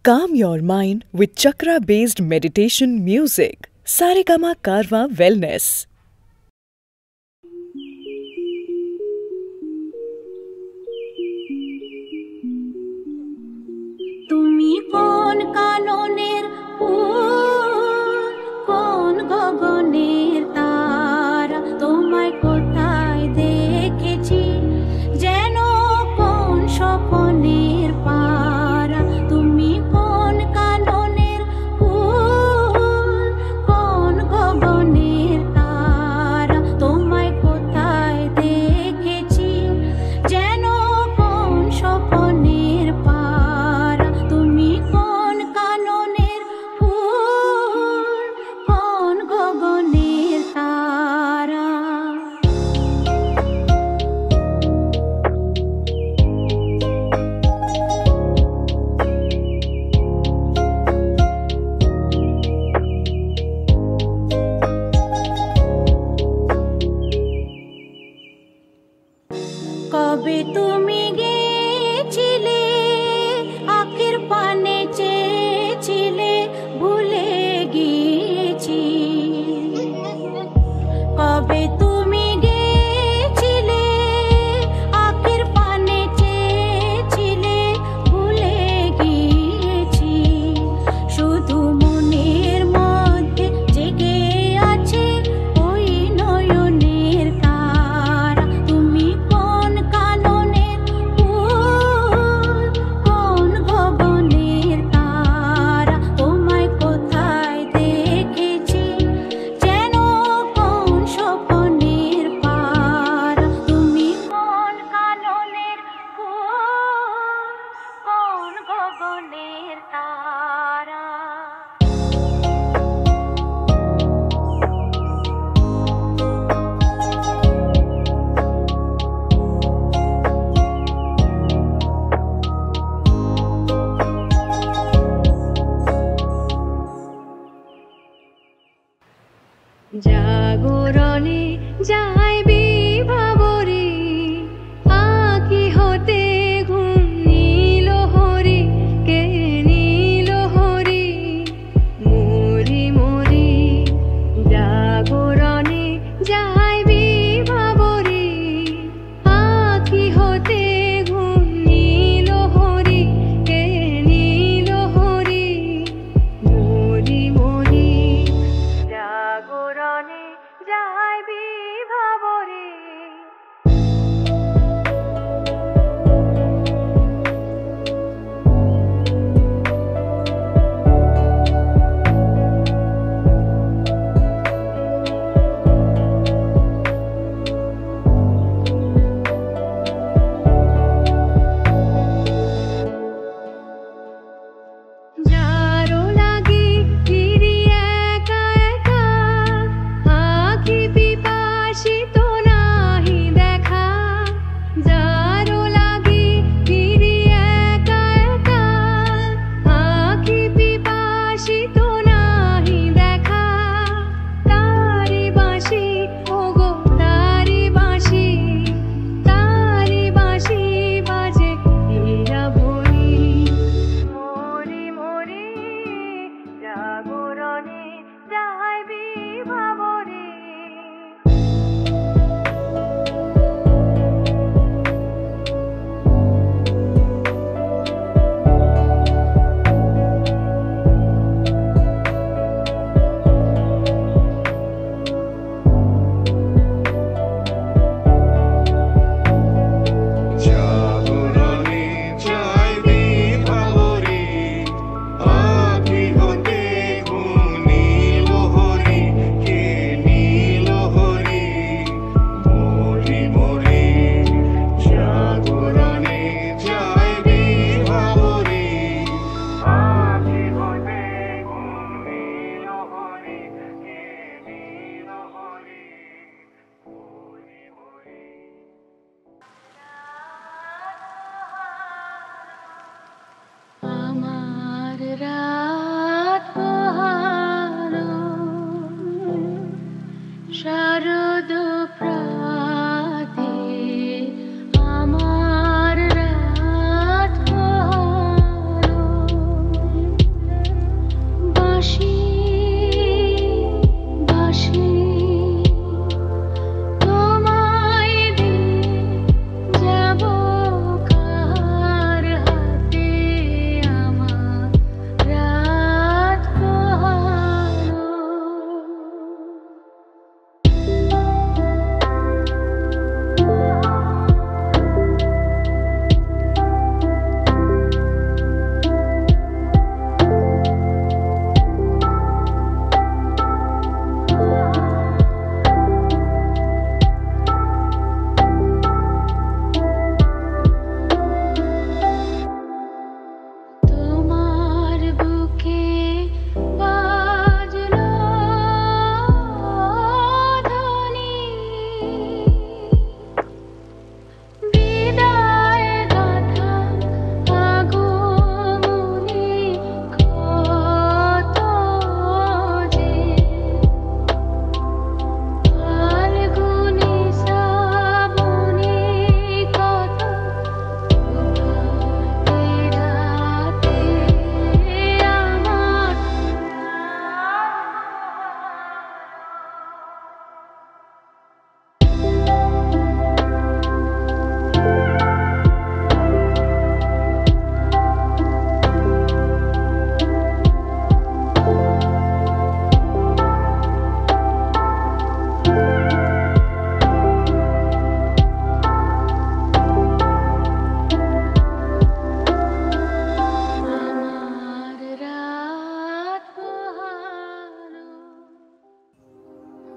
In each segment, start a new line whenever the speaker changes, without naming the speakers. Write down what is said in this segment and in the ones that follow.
Calm your mind with chakra-based meditation music. Saregama Karwa Wellness.
তুমি কোন কাননের ফুল, কোন গগনের তারা, তোমায় কোথায় দেখেছি যেন কোন স্বপ্নের পারা। তুমি কোন কাননের ফুল, কোন গগনের তারা।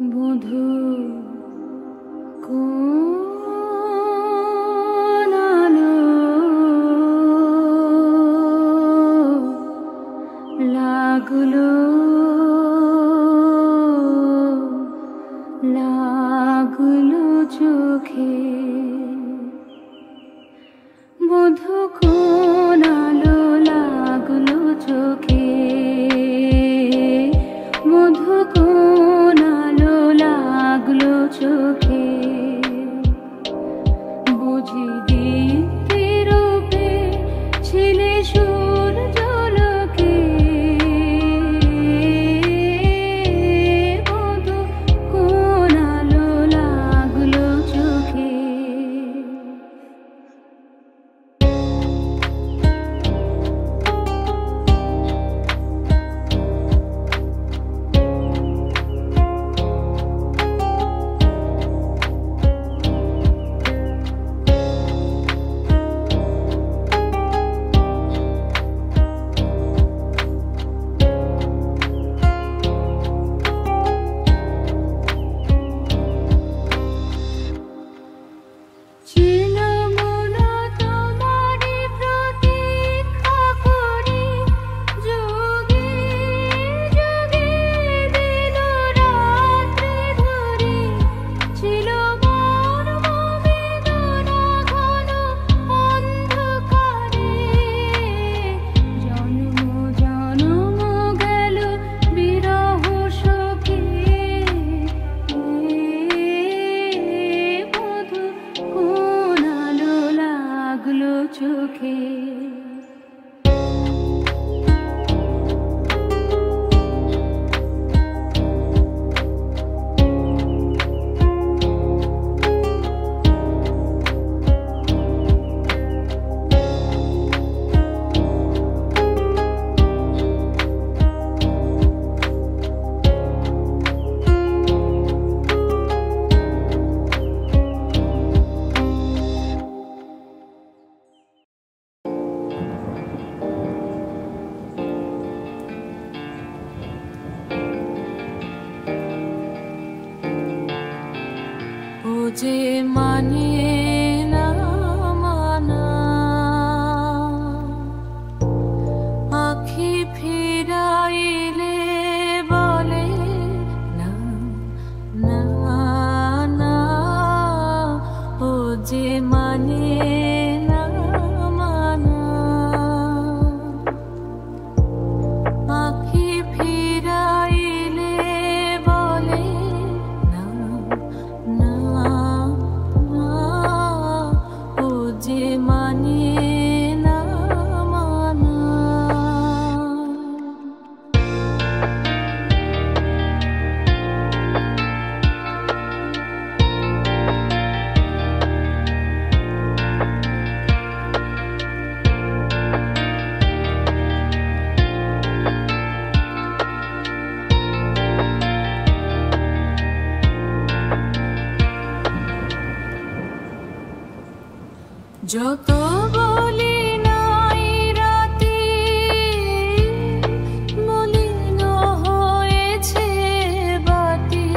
বধূ কোন আলো লাগলো লাগলো চোখে বধূ কোন আলো লাগলো চোখে বধূ কোন আলো লাগলো চোখে বুঝি দীপ্তি রূপে ছিলে সূর্যালোকে বধূ কোন আলো লাগলো চোখে চোখে যে মানে না মানা আখি ফিরাইলে বলে না না না ও যে মানে না মানা আখি ফিরাইলে বলে না না ও যে মানে না মানা যত বলি নাই রাতে মলিন হয়েছে বাতি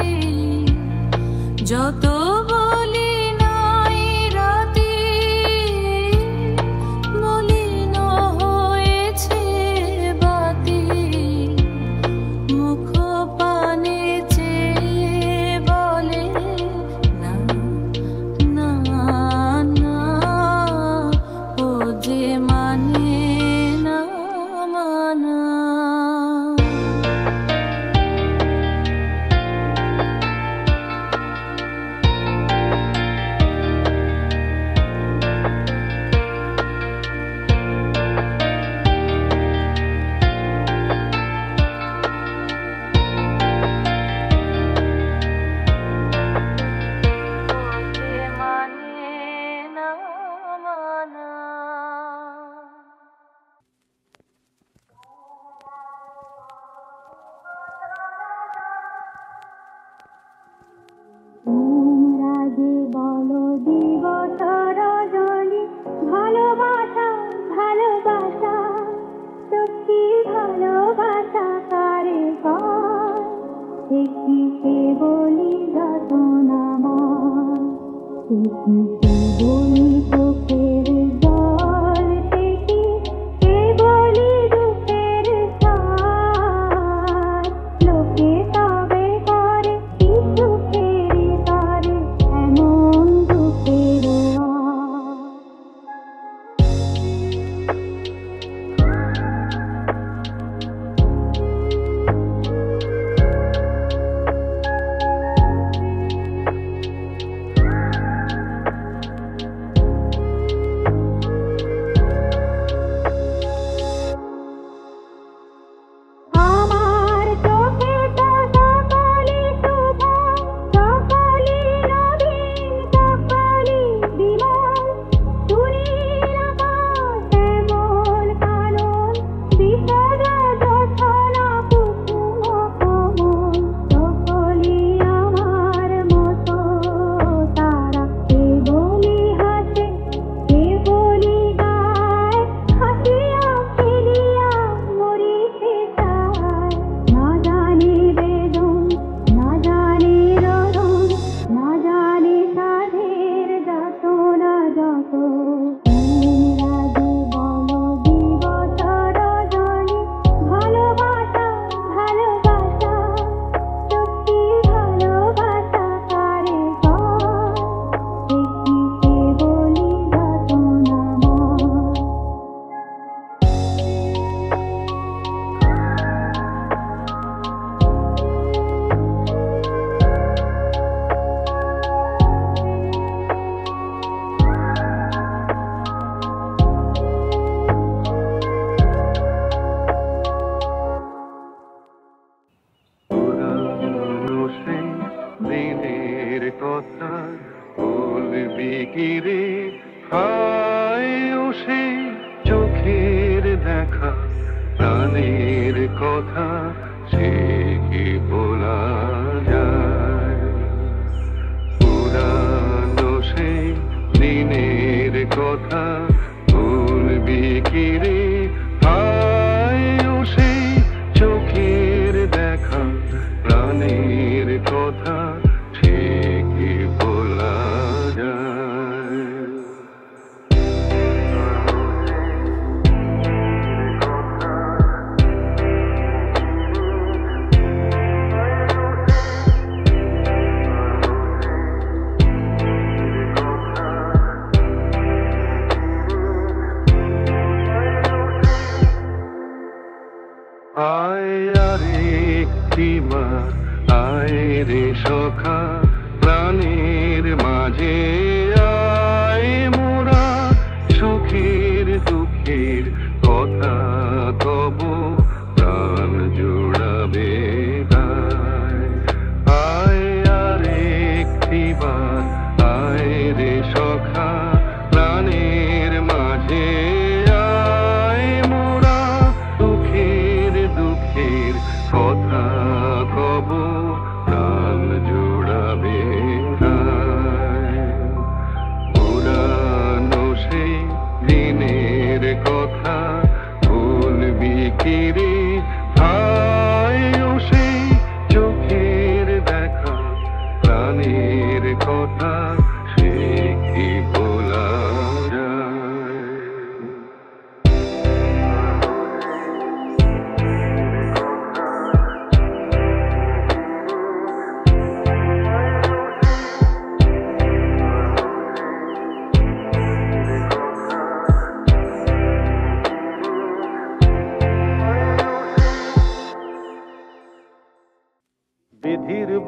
যত বলি নাই রাতে মলিন হয়েছে বাতি মুখ পানে চেয়ে বলে না না না ও যে মানে না মানা ভালোবাসা কারে কয়, সে কি সে বলি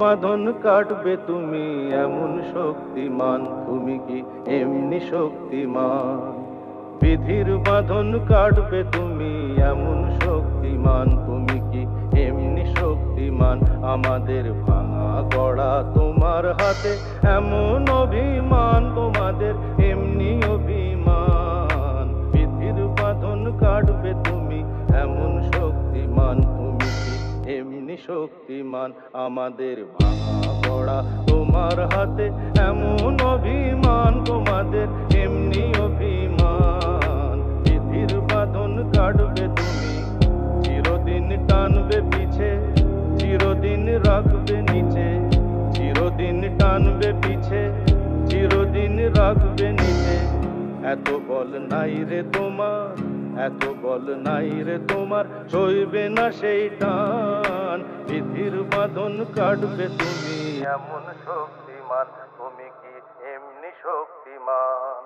বাঁধন কাটবে তুমি এমন শক্তিমান, তুমি কি এমনি শক্তিমান? বিধির বাঁধন কাটবে তুমি এমন শক্তিমান, তুমি কি এমনি শক্তিমান? আমাদের ভাঙা গড়া তোমার হাতে এমন অভিমান, তোমাদের এমনি অভিমান। বিধির বাঁধন কাটবে তুমি এমন শক্তিমান, তুমি কি এমনি শক্তিমান? আমাদের ভাঙা গড়া তোমার হাতে এমন অভিমান, তোমাদের এমনি অভিমান। বিধির বাঁধন কাটবে তুমি, চিরদিন টানবে পিছে, চিরদিন রাখবে নিচে, চিরদিন টানবে পিছে, চিরদিন এত বল নাই রে তোমার, এত বল নাই রে তোমার, সইবে না সেই টান। বিধির বাঁধন কাটবে তুমি এমন শক্তিমান, তুমি কি এমনি শক্তিমান?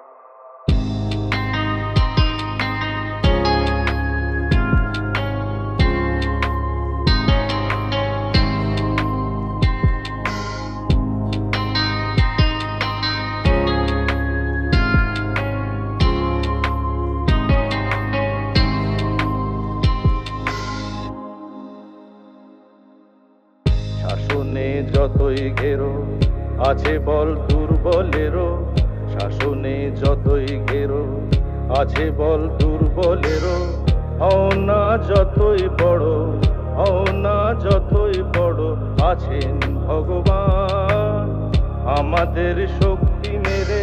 শাসনে যতই ঘেরো আছে বল দুর্বলেরও, শাসনে যতই ঘেরো আছে বল দুর্বলেরও। হও না যতই বড়, হও না যতই বড়, আছেন ভগবান। আমাদের শক্তি মেরে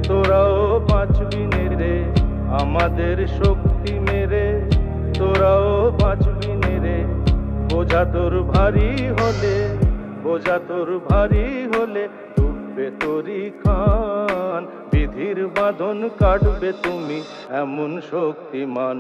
তোরাও বাঁচবি রে, আমাদের শক্তি মেরে তোরাও বাঁচবি রে। বোঝা তোর ভারী হলে, বোঝা তোর ভারী হলে ডুববে তোরই খান। বিধির বাঁধন কাটবে তুমি এমন শক্তিমান।